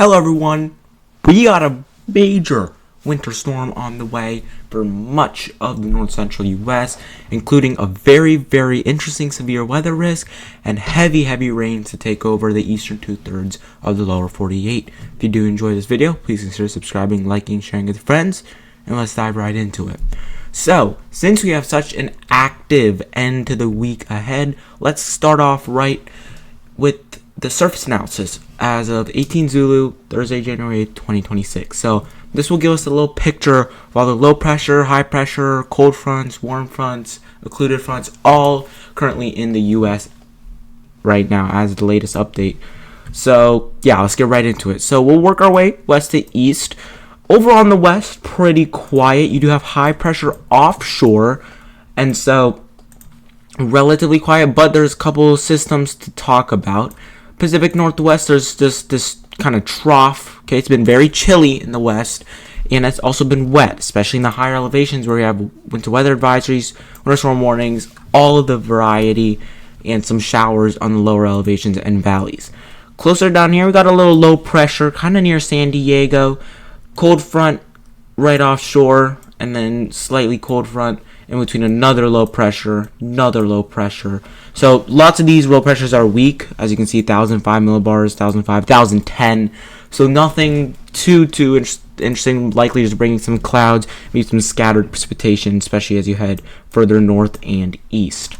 Hello everyone, we got a major winter storm on the way for much of the north central US, including a very interesting severe weather risk and heavy rains to take over the eastern two-thirds of the lower 48. If you do enjoy this video, please consider subscribing, liking, sharing with friends, and let's dive right into it. So, since we have such an active end to the week ahead, let's start off right with the surface analysis as of 18 Zulu, Thursday, January 8th, 2026. So this will give us a little picture of all the low pressure, high pressure, cold fronts, warm fronts, occluded fronts, all currently in the U.S. right now as the latest update. So yeah, let's get right into it. So we'll work our way west to east. Over on the west, pretty quiet. You do have high pressure offshore, and so relatively quiet, but there's a couple systems to talk about. Pacific Northwest, there's just this kind of trough. Okay, it's been very chilly in the west, and it's also been wet, especially in the higher elevations where you have winter weather advisories, winter storm warnings, all of the variety, and some showers on the lower elevations and valleys. Closer down here, we got a little low pressure, kind of near San Diego. Cold front right offshore, and then slightly cold front in between another low pressure. So lots of these low pressures are weak, as you can see, 1,005 millibars, 1,005, 1,010. So nothing too interesting. Likely just bringing some clouds, maybe some scattered precipitation, especially as you head further north and east.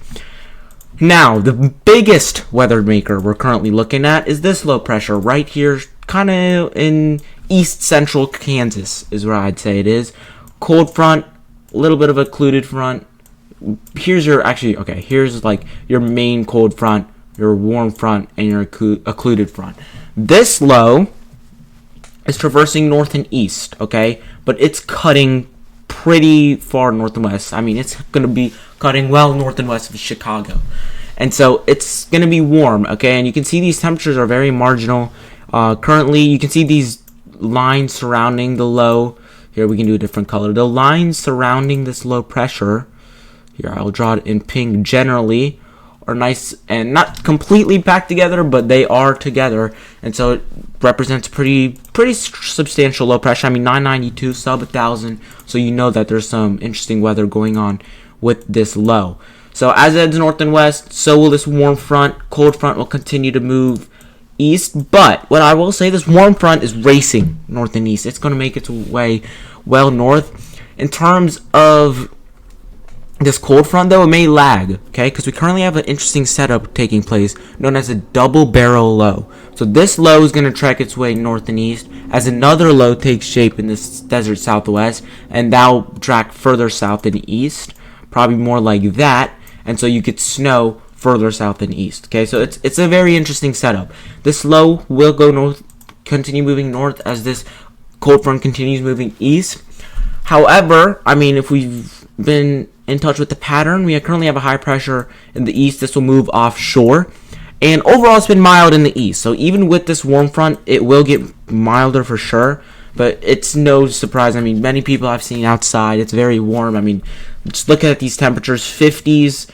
Now, the biggest weather maker we're currently looking at is this low pressure right here, kind of in east central Kansas is where I'd say it is. Cold front, a little bit of a occluded front. Here's like your main cold front, your warm front, and your occluded front. This low is traversing north and east, okay? But it's cutting pretty far north and west. I mean, it's going to be cutting well north and west of Chicago. And so it's going to be warm, okay? And you can see these temperatures are very marginal. Currently, you can see these lines surrounding the low. Here we can do a different color. The lines surrounding this low pressure, here I'll draw it in pink, generally are nice and not completely packed together, but they are together, and so it represents pretty substantial low pressure. I mean, 992 sub 1,000, so you know that there's some interesting weather going on with this low. So as it heads north and west, so will this warm front. Cold front will continue to move east, but what I will say, this warm front is racing north and east. It's going to make its way well north. In terms of this cold front, though, it may lag, okay, because we currently have an interesting setup taking place known as a double barrel low. So this low is going to trek its way north and east as another low takes shape in this desert southwest, and that'll track further south and east, probably more like that, and so you get snow further south and east. Okay, so it's a very interesting setup. This low will go north, continue moving north as this cold front continues moving east. However, I mean, if we've been in touch with the pattern, we currently have a high pressure in the east. This will move offshore, and overall it's been mild in the east. So even with this warm front, it will get milder for sure, but it's no surprise. I mean, many people I've seen outside, it's very warm. I mean, just looking at these temperatures, 50s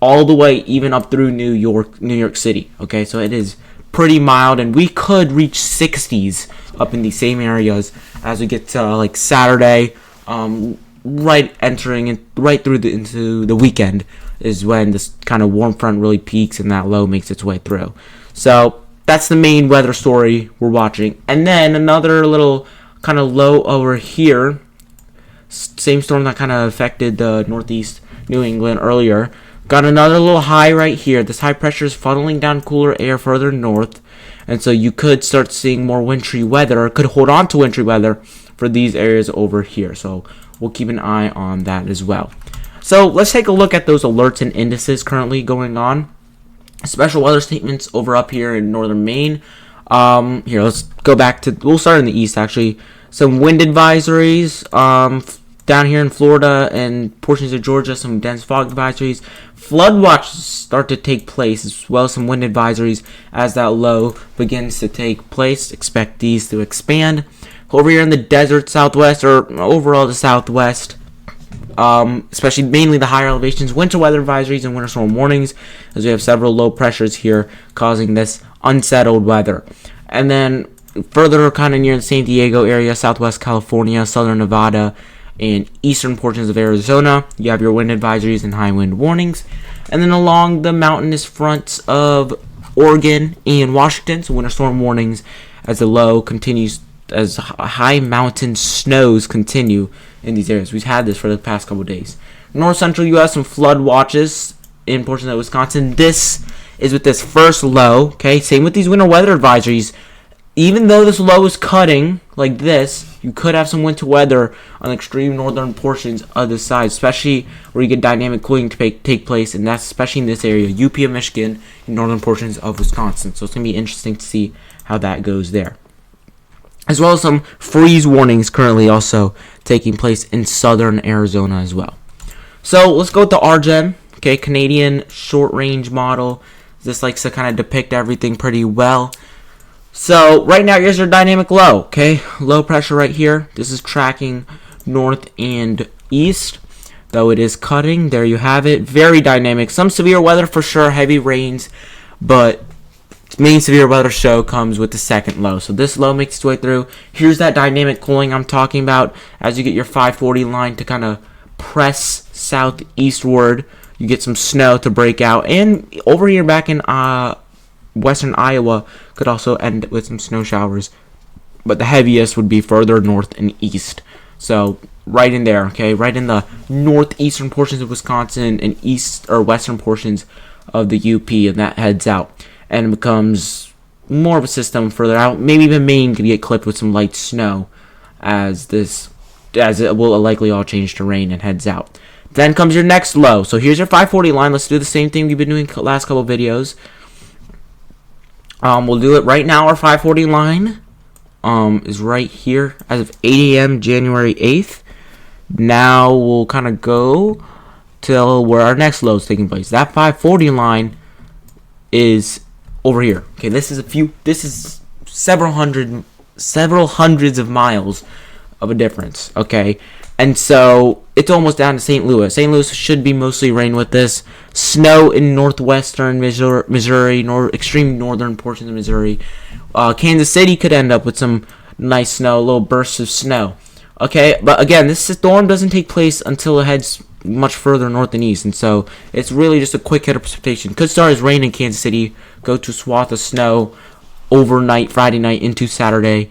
all the way even up through New York City. Okay, so it is pretty mild, and we could reach 60s up in these same areas as we get to like Saturday. Right through into the weekend is when this kind of warm front really peaks and that low makes its way through. So that's the main weather story we're watching. And then another little kind of low over here, same storm that kind of affected the northeast New England earlier. Got another little high right here. This high pressure is funneling down cooler air further north, and so you could start seeing more wintry weather, or could hold on to wintry weather for these areas over here. So we'll keep an eye on that as well. So let's take a look at those alerts and indices currently going on. Special weather statements over up here in northern Maine. Here, let's go back to, we'll start in the east actually. Some wind advisories. Down here in Florida and portions of Georgia, some dense fog advisories. Flood watches start to take place, as well as some wind advisories as that low begins to take place. Expect these to expand. Over here in the desert southwest, or overall the southwest, especially mainly the higher elevations, winter weather advisories and winter storm warnings, as we have several low pressures here causing this unsettled weather. And then further kind of near the San Diego area, southwest California, southern Nevada, and eastern portions of Arizona, you have your wind advisories and high wind warnings. And then along the mountainous fronts of Oregon and Washington, so winter storm warnings as the low continues, as high mountain snows continue in these areas. We've had this for the past couple of days. North central U.S. some flood watches in portions of Wisconsin. This is with this first low. Okay, same with these winter weather advisories. Even though this low is cutting like this, you could have some winter weather on the extreme northern portions of the side, especially where you get dynamic cooling to take place, and that's especially in this area, UP of Michigan, and northern portions of Wisconsin. So it's going to be interesting to see how that goes there. As well as some freeze warnings currently also taking place in southern Arizona as well. So let's go with the RGEM, okay, Canadian short range model. This likes to kind of depict everything pretty well. So right now, here's your dynamic low, okay? Low pressure right here. This is tracking north and east, though it is cutting. There you have it. Very dynamic. Some severe weather for sure, heavy rains, but main severe weather show comes with the second low. So this low makes its way through. Here's that dynamic cooling I'm talking about. As you get your 540 line to kind of press southeastward, you get some snow to break out. And over here back in western Iowa could also end with some snow showers, but the heaviest would be further north and east. So right in there, okay, right in the northeastern portions of Wisconsin and east or western portions of the UP, and that heads out and becomes more of a system further out. Maybe even Maine could get clipped with some light snow as it will likely all change to rain and heads out. Then comes your next low. So here's your 540 line. Let's do the same thing we've been doing the last couple videos. We'll do it right now. Our 540 line is right here as of 8 a.m. January 8th. Now we'll kind of go till where our next low is taking place. That 540 line is over here. Okay, this is several hundreds of miles of a difference. Okay, and so it's almost down to St. Louis. St. Louis should be mostly rain with this. Snow in northwestern Missouri, extreme northern portions of Missouri. Kansas City could end up with some nice snow, little bursts of snow. Okay, but again, this storm doesn't take place until it heads much further north and east, and so it's really just a quick hit of precipitation. Could start as rain in Kansas City, go to swath of snow overnight, Friday night into Saturday,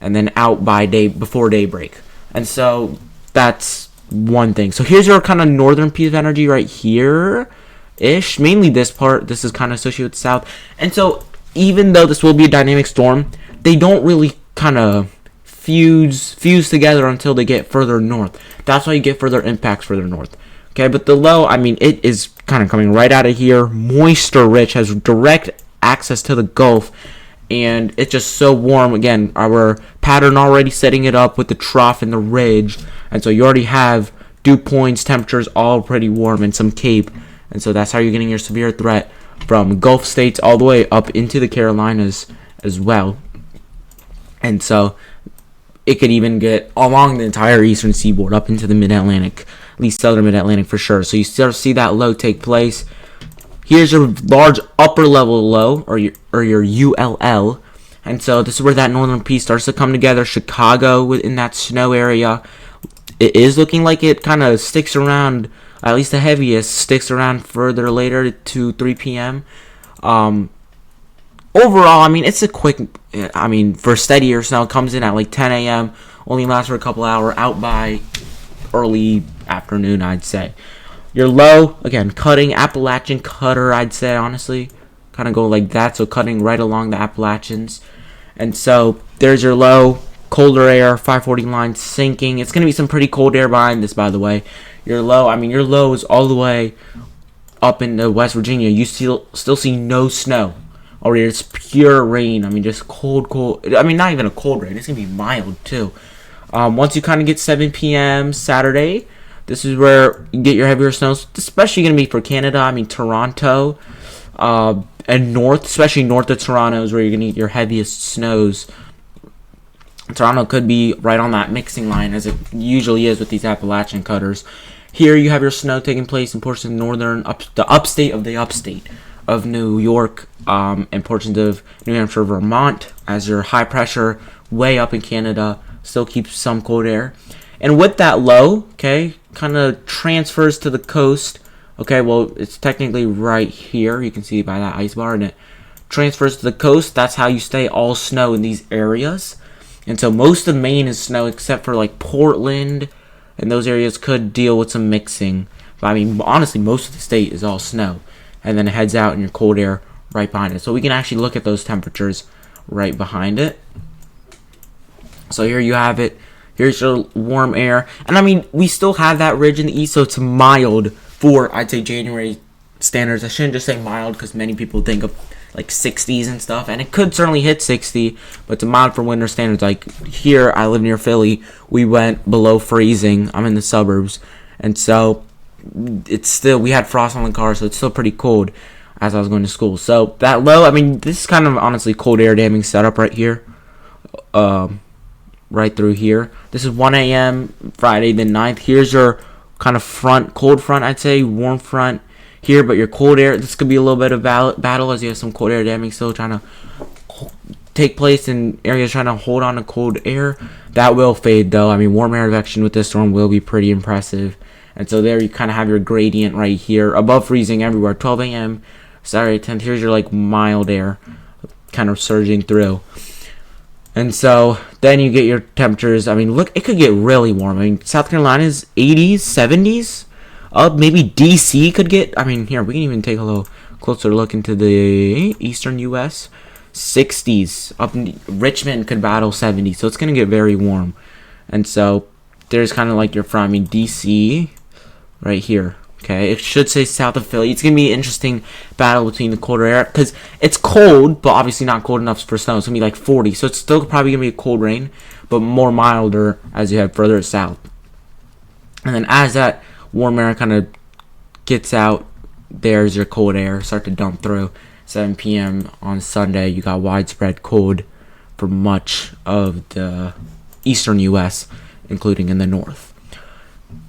and then out by before daybreak. And so that's one thing. So here's your kind of northern piece of energy right here ish. Mainly this part. This is kind of associated with the south. And so even though this will be a dynamic storm, they don't really kind of fuse together until they get further north. That's why you get further impacts further north. Okay, but the low, I mean, it is kind of coming right out of here. Moisture rich, has direct access to the Gulf, and it's just so warm. Again, our pattern already setting it up with the trough and the ridge, and so you already have dew points, temperatures all pretty warm, and some cape, and so that's how you're getting your severe threat from Gulf states all the way up into the Carolinas as well. And so it could even get along the entire eastern seaboard up into the mid-Atlantic, at least southern mid-Atlantic for sure. So you start to see that low take place. Here's your large upper level low, or your ULL. And so this is where that northern piece starts to come together. Chicago within that snow area. It is looking like it kind of sticks around, at least the heaviest, sticks around further later to 3 p.m. Overall, I mean, it's a quick, for steadier snow, it comes in at like 10 a.m., only lasts for a couple hours, out by early afternoon, I'd say. Your low, again, cutting, Appalachian cutter, I'd say, honestly. Kind of go like that, so cutting right along the Appalachians. And so, there's your low, colder air, 540 line sinking. It's going to be some pretty cold air behind this, by the way. Your low is all the way up into West Virginia. You still see no snow. Or it's pure rain. I mean, just cold. I mean, not even a cold rain. It's going to be mild, too. Once you kind of get 7 p.m. Saturday, this is where you get your heavier snows. Especially going to be for Canada. I mean, Toronto and north, especially north of Toronto is where you're going to get your heaviest snows. Toronto could be right on that mixing line, as it usually is with these Appalachian cutters. Here you have your snow taking place in portions of the upstate of the upstate. of New York and portions of New Hampshire, Vermont, as your high pressure way up in Canada still keeps some cold air. And with that low, okay, kind of transfers to the coast. Okay, well, it's technically right here. You can see by that ice bar, and it transfers to the coast. That's how you stay all snow in these areas. And so most of Maine is snow, except for like Portland, and those areas could deal with some mixing. But I mean, honestly, most of the state is all snow. And then it heads out in your cold air right behind it. So we can actually look at those temperatures right behind it. So here you have it. Here's your warm air. And I mean, we still have that ridge in the east, so it's mild for, I'd say, January standards. I shouldn't just say mild because many people think of like 60s and stuff. And it could certainly hit 60, but it's mild for winter standards. Like here, I live near Philly. We went below freezing. I'm in the suburbs. And so it's still, we had frost on the car, so it's still pretty cold as I was going to school. So that low, I mean, this is kind of honestly cold air damming setup right here. Right through here. This is 1 a.m. Friday the 9th. Here's your kind of front, cold front, I'd say, warm front here, but your cold air, this could be a little bit of battle as you have some cold air damming still trying to take place in areas trying to hold on to cold air. That will fade though. I mean, warm air advection with this storm will be pretty impressive. And so there you kind of have your gradient right here, above freezing everywhere. 12 a.m. Saturday 10th. Here's your like mild air kind of surging through. And so then you get your temperatures. I mean, look, it could get really warm. I mean, South Carolina's 80s, 70s. Up, maybe DC could get. I mean, here, we can even take a little closer look into the eastern U.S. 60s. Up in Richmond could battle 70s. So it's going to get very warm. And so there's kind of like your front. I mean, DC right here. Okay, it should say south of Philly. It's going to be an interesting battle between the colder air. Because it's cold, but obviously not cold enough for snow. It's going to be like 40. So it's still probably going to be a cold rain, but more milder as you head further south. And then as that warm air kind of gets out, there's your cold air. Start to dump through. 7 p.m. on Sunday, you got widespread cold for much of the eastern U.S., including in the north.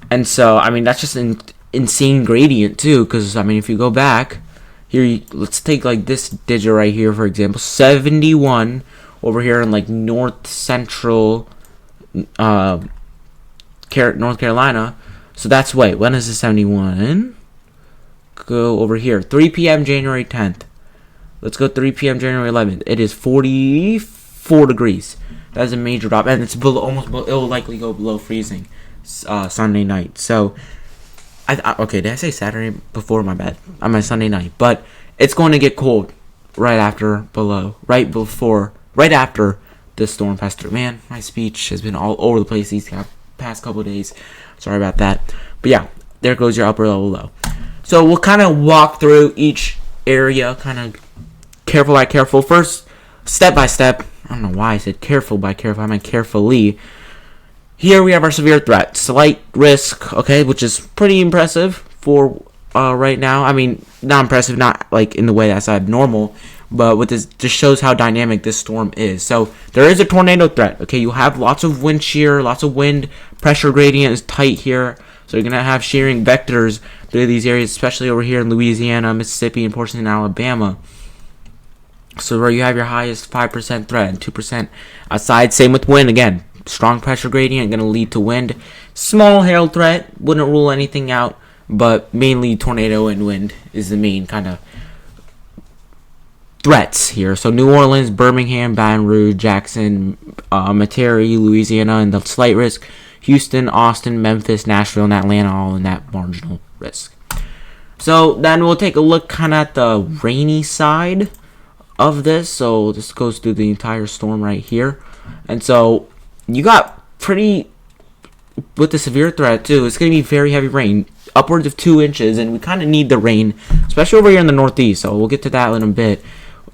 And so, I mean, that's just an insane gradient too, because I mean, if you go back here, let's take like this digit right here, for example, 71 over here in like north central North Carolina. So that's, wait, when is the 71? Go over here, 3 p.m. January 10th. Let's go 3 p.m. January 11th. It is 44 degrees. That's a major drop, and it's below, almost below, it will likely go below freezing Sunday night. So okay, did I say Saturday before? My bad. On my Sunday night. But it's going to get cold right after this storm passed through. Man, my speech has been all over the place these past couple of days. Sorry about that. But yeah, there goes your upper level low. So we'll kind of walk through each area, kind of careful by careful. First, step by step. I don't know why I said careful by careful. I meant carefully. Here we have our severe threat, slight risk, okay, which is pretty impressive for right now. I mean, not impressive, not like in the way that's abnormal, but what this just shows how dynamic this storm is. So there is a tornado threat, okay. You have lots of wind shear, lots of wind, pressure gradient is tight here, so you're gonna have shearing vectors through these areas, especially over here in Louisiana, Mississippi, and portions in Alabama. So where you have your highest 5% threat and 2% outside. Same with wind again. Strong pressure gradient going to lead to wind. Small hail threat, wouldn't rule anything out, but mainly tornado and wind is the main kind of threats here. So New Orleans, Birmingham, Baton Rouge, Jackson, Metairie, Louisiana, and the slight risk. Houston, Austin, Memphis, Nashville, and Atlanta, all in that marginal risk. So then we'll take a look kind of at the rainy side of this. So this goes through the entire storm right here. And so you got pretty, with the severe threat too, it's going to be very heavy rain, upwards of 2 inches, and we kind of need the rain, especially over here in the Northeast, so we'll get to that in a bit.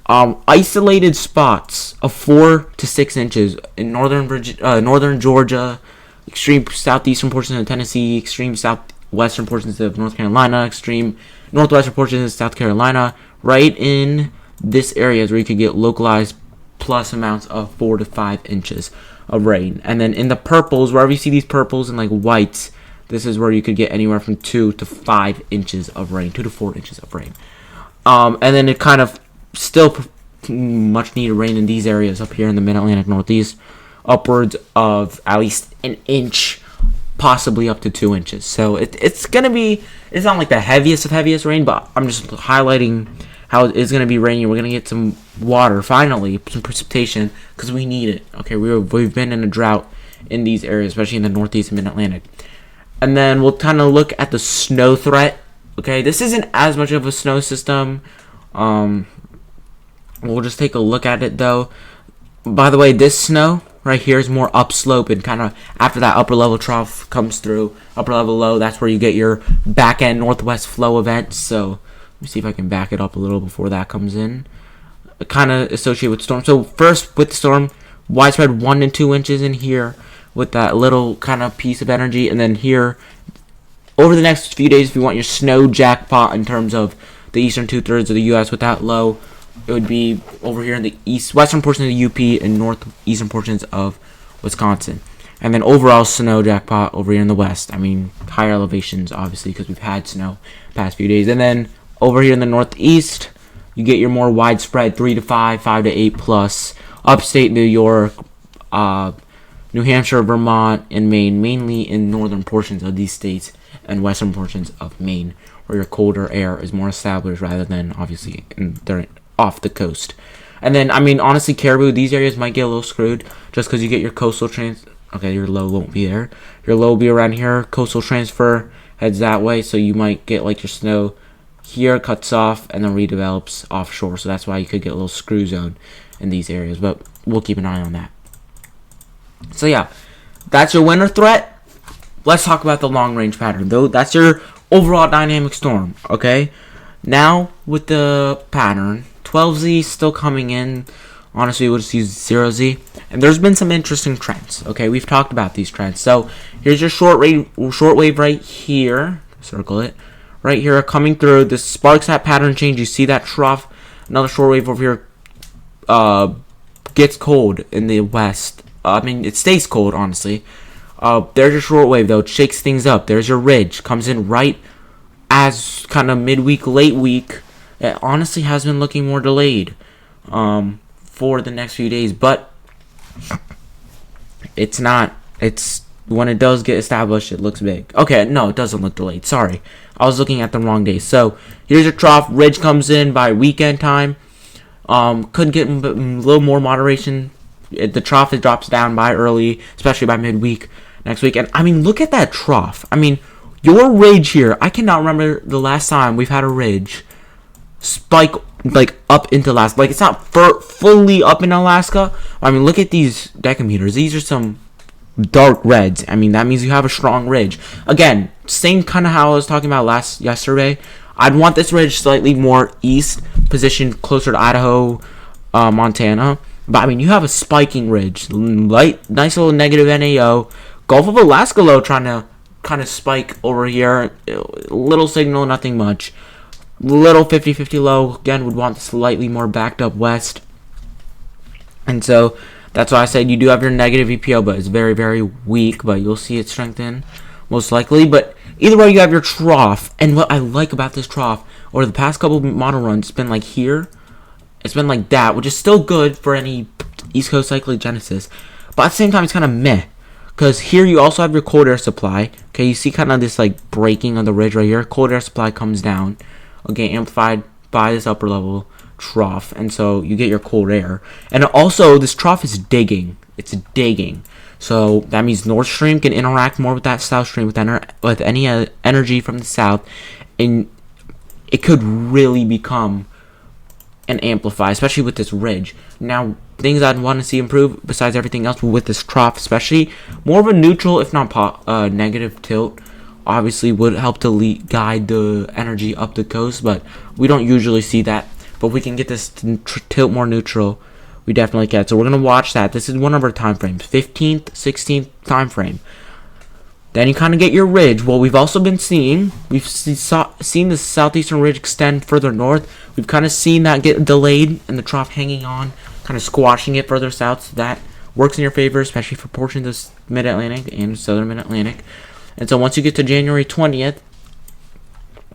Isolated spots of 4 to 6 inches in northern Georgia, extreme southeastern portions of Tennessee, extreme southwestern portions of North Carolina, extreme northwestern portions of South Carolina. Right in this area is where you could get localized plus amounts of 4 to 5 inches of rain. And then in the purples, wherever you see these purples and like whites, this is where you could get anywhere from 2 to 5 inches of rain, 2 to 4 inches of rain. And then it kind of still much needed rain in these areas up here in the mid-Atlantic Northeast, upwards of at least an inch, possibly up to 2 inches. So it's gonna be, it's not like the heaviest of heaviest rain, but I'm just highlighting how it's gonna be raining. We're gonna get some water finally, some precipitation, because we need it. Okay, we've been in a drought in these areas, especially in the Northeast and mid-Atlantic. And then we'll kind of look at the snow threat. Okay, this isn't as much of a snow system. We'll just take a look at it though. By the way, this snow right here is more upslope, and kind of after that upper level trough comes through, upper level low, that's where you get your back end northwest flow events. So let me see if I can back it up a little before that comes in. Kind of associated with storm. So first with the storm, widespread 1 to 2 inches in here with that little kind of piece of energy, and then here over the next few days, if you want your snow jackpot in terms of the eastern 2/3 of the U.S. with that low, it would be over here in the western portion of the UP and northeastern portions of Wisconsin. And then overall snow jackpot over here in the west. I mean, higher elevations, obviously, because we've had snow past few days. And then over here in the northeast, you get your more widespread 3 to 5, 5 to 8 plus. Upstate New York, New Hampshire, Vermont, and Maine, mainly in northern portions of these states and western portions of Maine, where your colder air is more established rather than, obviously, they're off the coast. And then, I mean, honestly, Caribou, these areas might get a little screwed just because you get your coastal okay, your low won't be there. Your low will be around here. Coastal transfer heads that way, so you might get like your snow here cuts off and then redevelops offshore. So that's why you could get a little screw zone in these areas, but we'll keep an eye on that. So yeah, that's your winter threat. Let's talk about the long range pattern, though. That's your overall dynamic storm. Okay, now with the pattern, 12Z still coming in. Honestly, we'll just use 0Z. And there's been some interesting trends. Okay, we've talked about these trends. So here's your short wave right here. Circle it. Right here coming through. This sparks that pattern change. You see that trough. Another short wave over here gets cold in the west. I mean, it stays cold, honestly. There's your short wave, though. It shakes things up. There's your ridge. Comes in right as kind of midweek, late week. It honestly has been looking more delayed for the next few days, but it's not. It's when it does get established, it looks big. Okay, no, it doesn't look delayed. Sorry, I was looking at the wrong day. So here's your trough. Ridge comes in by weekend time. Could get a little more moderation. The trough drops down by early, especially by midweek next week. And I mean, look at that trough. I mean, your ridge here. I cannot remember the last time we've had a ridge spike like up into Alaska. Like, it's not fully up in Alaska. I mean, look at these decameters. These are some dark reds. I mean, that means you have a strong ridge. Again, same kind of how I was talking about yesterday. I'd want this ridge slightly more east, positioned closer to Idaho, Montana. But I mean, you have a spiking ridge, nice little negative NAO. Gulf of Alaska low trying to kind of spike over here. Little signal, nothing much. Little 50-50 low, again, would want slightly more backed up west. And so that's why I said you do have your negative EPO, but it's very, very weak. But you'll see it strengthen most likely. But either way, you have your trough. And what I like about this trough, over the past couple model runs, it's been like here. It's been like that, which is still good for any East Coast cyclogenesis. But at the same time, it's kind of meh. Because here you also have your cold air supply. Okay, you see kind of this like breaking of the ridge right here. Cold air supply comes down. Okay, amplified by this upper level trough, and so you get your cold air. And also, this trough is digging. It's digging. So that means North Stream can interact more with that South Stream with any energy from the south, and it could really become an amplify, especially with this ridge. Now, things I'd want to see improve besides everything else with this trough, especially more of a neutral, if not negative tilt. Obviously would help to guide the energy up the coast, but we don't usually see that. But if we can get this to tilt more neutral, we definitely can. So we're going to watch that. This is one of our time frames, 15th, 16th time frame. Then you kind of get your ridge. What we've also been seeing, we've seen the southeastern ridge extend further north. We've kind of seen that get delayed and the trough hanging on, kind of squashing it further south. So that works in your favor, especially for portions of mid-Atlantic and southern mid-Atlantic. And so once you get to January 20th,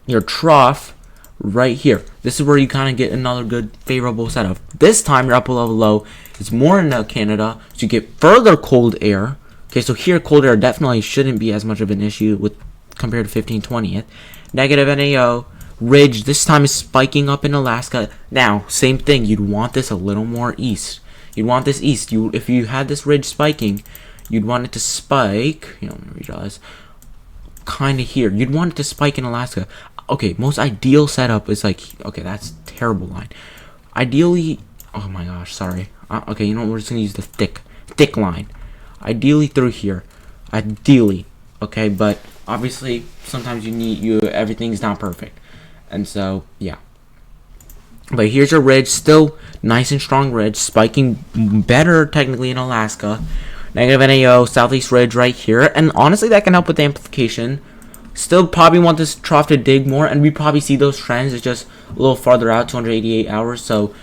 your trough right here. This is where you kind of get another good favorable setup. This time your upper level low is more in Canada, so you get further cold air. Okay, so here cold air definitely shouldn't be as much of an issue with compared to 15/20th. Negative NAO. Ridge this time is spiking up in Alaska. Now, same thing. You'd want this a little more east. You'd want this east. If you had this ridge spiking, you'd want it to spike. Let me realize. Kind of here. You'd want it to spike in Alaska. Okay, most ideal setup is like. Okay, that's a terrible line. Ideally, oh my gosh, sorry. Okay, you know what? We're just gonna use the thick line. Ideally through here. Ideally, okay, but obviously sometimes everything's not perfect. And so, yeah. But here's your ridge. Still nice and strong ridge. Spiking better technically in Alaska. Negative NAO, southeast ridge right here. And honestly, that can help with the amplification. Still probably want this trough to dig more. And we probably see those trends. It's just a little farther out, 288 hours. So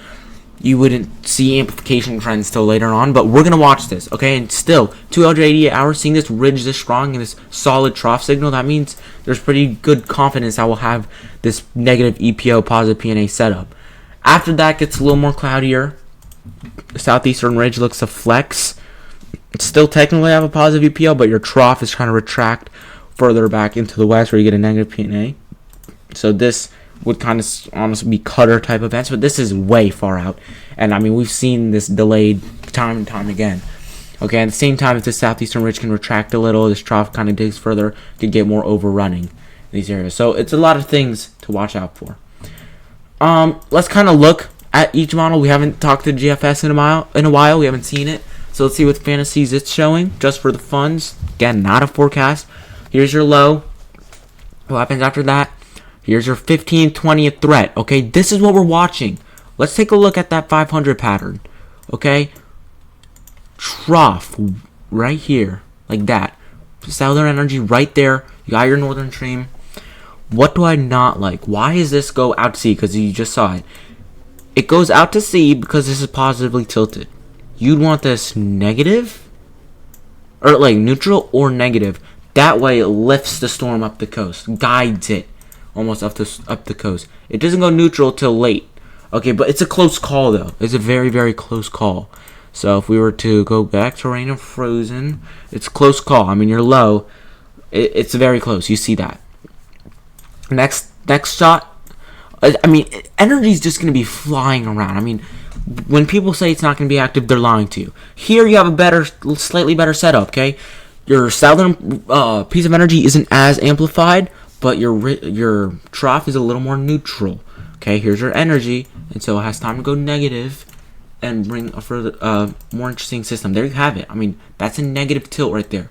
you wouldn't see amplification trends till later on. But we're going to watch this, okay? And still, 288 hours, seeing this ridge this strong and this solid trough signal, that means there's pretty good confidence that we'll have this negative EPO, positive PNA setup. After that gets a little more cloudier. The southeastern ridge looks to flex. It's still technically have a positive EPO, but your trough is trying to retract further back into the west where you get a negative PNA. So this would kind of honestly be cutter type events, but this is way far out. And I mean, we've seen this delayed time and time again. Okay, at the same time, if the southeastern ridge can retract a little, this trough kind of digs further, could get more overrunning in these areas. So it's a lot of things to watch out for. Let's kind of look at each model. We haven't talked to GFS in a while. We haven't seen it. So let's see what fantasies it's showing, just for the funds. Again, not a forecast. Here's your low. What happens after that? Here's your 15/20th threat. Okay, this is what we're watching. Let's take a look at that 500 pattern. Okay, trough right here, like that. Southern energy right there. You got your northern stream. What do I not like? Why does this go out to sea? Because you just saw it. It goes out to sea because this is positively tilted. You'd want this negative, or like neutral or negative. That way it lifts the storm up the coast, guides it almost up the coast. It doesn't go neutral till late. Okay, but it's a close call though. It's a very, very close call. So if we were to go back to rain and frozen, it's a close call. I mean, you're low. It's very close. You see that. Next shot. I mean, energy's just going to be flying around. I mean, when people say it's not going to be active, they're lying to you. Here you have a slightly better setup, okay? Your southern piece of energy isn't as amplified, but your trough is a little more neutral. Okay, here's your energy, and so it has time to go negative and bring a further more interesting system. There you have it. I mean, that's a negative tilt right there.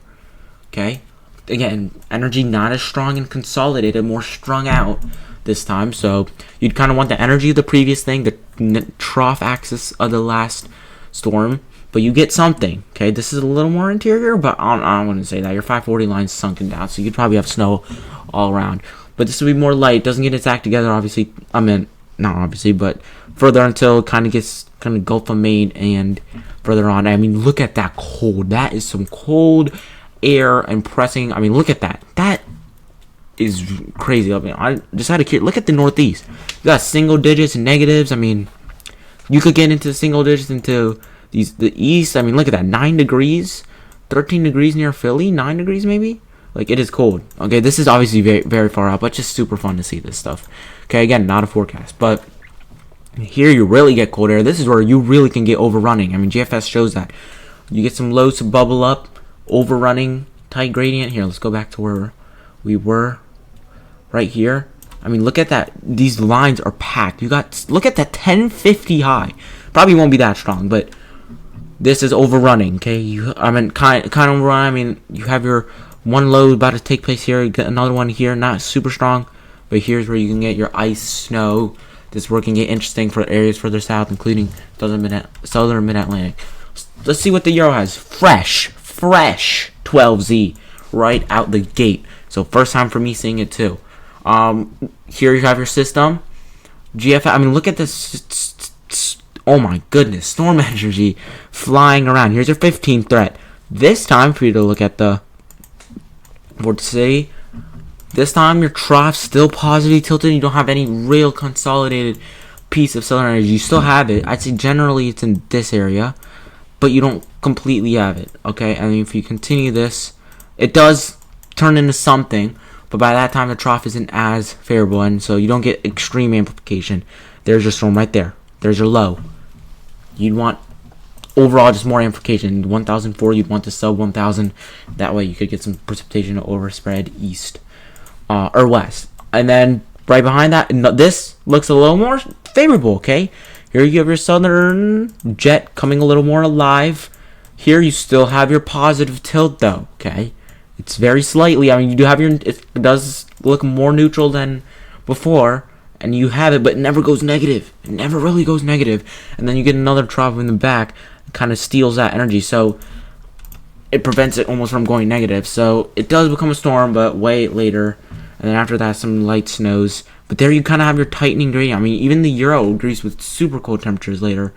Okay, again, energy not as strong and consolidated, more strung out this time. So you'd kind of want the energy of the previous thing, the trough axis of the last storm, but you get something. Okay, this is a little more interior, but I wouldn't say that. Your 540 line's sunken down, so you'd probably have snow all around. But this would be more light. Doesn't get its act together, obviously. I mean, not obviously, but further until it kind of gets Gulf of Maine and further on. I mean, look at that cold. That is some cold air and pressing. I mean, look at that. That is crazy. I mean, I just had to look at the Northeast. You got single digits and negatives. I mean, you could get into the single digits into the East. I mean, look at that. 9 degrees, 13 degrees near Philly, 9 degrees maybe. Like, it is cold. Okay, this is obviously very, very far out, but just super fun to see this stuff. Okay, again, not a forecast, but here you really get cold air. This is where you really can get overrunning. I mean, GFS shows that. You get some lows to bubble up, overrunning, tight gradient. Here, let's go back to where we were, right here. I mean, look at that. These lines are packed. Look at that 1050 high. Probably won't be that strong, but this is overrunning. Okay, kind of overrun. I mean, you have your one load about to take place here. You get another one here, not super strong, but here's where you can get your ice, snow. This work can get interesting for areas further south, including southern mid-Atlantic. Let's see what the Euro has. Fresh 12Z right out the gate. So first time for me seeing it too. Here you have your system. GFS. I mean, look at this. Oh my goodness, storm energy flying around. Here's your 15th threat. This time for you to look at the Port City. This time your trough's still positively tilted. You don't have any real consolidated piece of solar energy. You still have it. I'd say generally it's in this area, but you don't completely have it. Okay, and if you continue this, it does turn into something, but by that time the trough isn't as favorable, and so you don't get extreme amplification. There's your storm right there. There's your low. You'd want overall just more amplification. 1004, you'd want to sub 1000. That way you could get some precipitation overspread east or west. And then right behind that, this looks a little more favorable. Okay, here you have your southern jet coming a little more alive. Here you still have your positive tilt though. Okay, it's very slightly. I mean, you do have your. It does look more neutral than before, and you have it, but it never goes negative. It never really goes negative. And then you get another trough in the back, kind of steals that energy, so it prevents it almost from going negative. So it does become a storm, but way later. And then after that, some light snows. But there you kind of have your tightening gradient. I mean, even the Euro agrees with super cold temperatures later.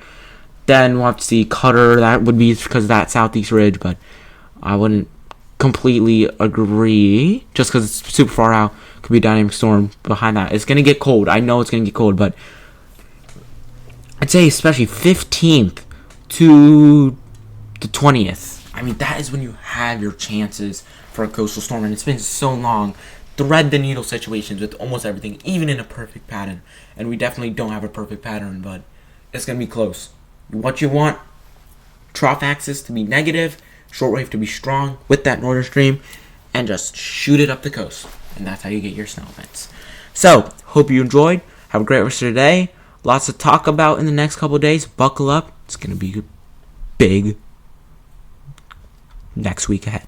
Then we'll have to see Qatar. That would be because of that southeast ridge, but I wouldn't completely agree. Just because it's super far out, could be a dynamic storm behind that. It's going to get cold. I know it's going to get cold, but I'd say especially 15th to the 20th. I mean, that is when you have your chances for a coastal storm, and it's been so long. Thread the needle situations with almost everything, even in a perfect pattern. And we definitely don't have a perfect pattern, but it's going to be close. What you want, trough axis to be negative, shortwave to be strong with that northern stream, and just shoot it up the coast. And that's how you get your snow events. So, hope you enjoyed. Have a great rest of the day. Lots to talk about in the next couple of days. Buckle up. It's going to be big next week ahead.